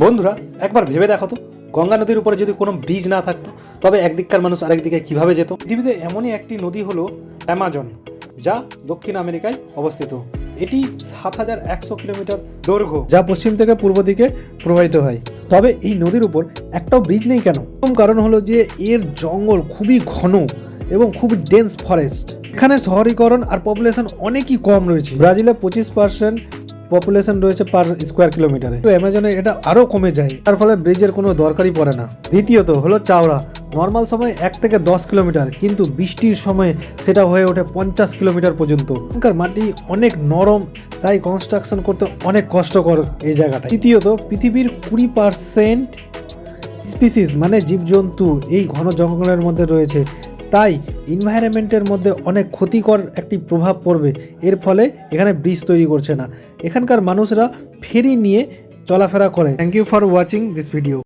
বন্ধুরা একবার ভেবে দেখো তো, গঙ্গা নদীর উপরে যদি কোনো ব্রিজ না থাকতো তবে একদিককার মানুষ আরেকদিকে কিভাবে যেত। পৃথিবীতে এমনই একটি নদী হলো অ্যামাজন, যা দক্ষিণ আমেরিকায় অবস্থিত। এটি ৭,১০০ কিলোমিটার দৈর্ঘ্য, যা পশ্চিম থেকে পূর্ব দিকে প্রবাহিত হয়। তবে এই নদীর উপর একটাও ব্রিজ নেই কেন? প্রথম কারণ হলো যে এর জঙ্গল খুবই ঘন এবং খুবই ডেন্স ফরেস্ট। এখানে শহরীকরণ আর পপুলেশন অনেকই কম রয়েছে। ব্রাজিলে 25% পপুলেশন রয়েছে পার স্কোয়ার কিলোমিটারে, তো অ্যামাজনে এটা আরও কমে যায়, তার ফলে ব্রিজের কোনো দরকারই পড়ে না। দ্বিতীয়ত হলো চাওড়া। নর্মাল সময় 1 থেকে 10 কিলোমিটার, কিন্তু বৃষ্টির সময় সেটা হয়ে ওঠে 50 কিলোমিটার পর্যন্ত। এখানকার মাটি অনেক নরম, তাই কনস্ট্রাকশন করতে অনেক কষ্টকর এই জায়গাটা। তৃতীয়ত পৃথিবীর 20% স্পিসিস মানে জীবজন্তু এই ঘন জঙ্গলের মধ্যে রয়েছে, তাই এনভায়রনমেন্টের মধ্যে অনেক ক্ষতিকর একটি প্রভাব পড়বে। এর ফলে এখানে ব্রিজ তৈরি করছে না, এখানকার মানুষরা ফেরি নিয়ে চলাফেরা করে। Thank you for watching this video.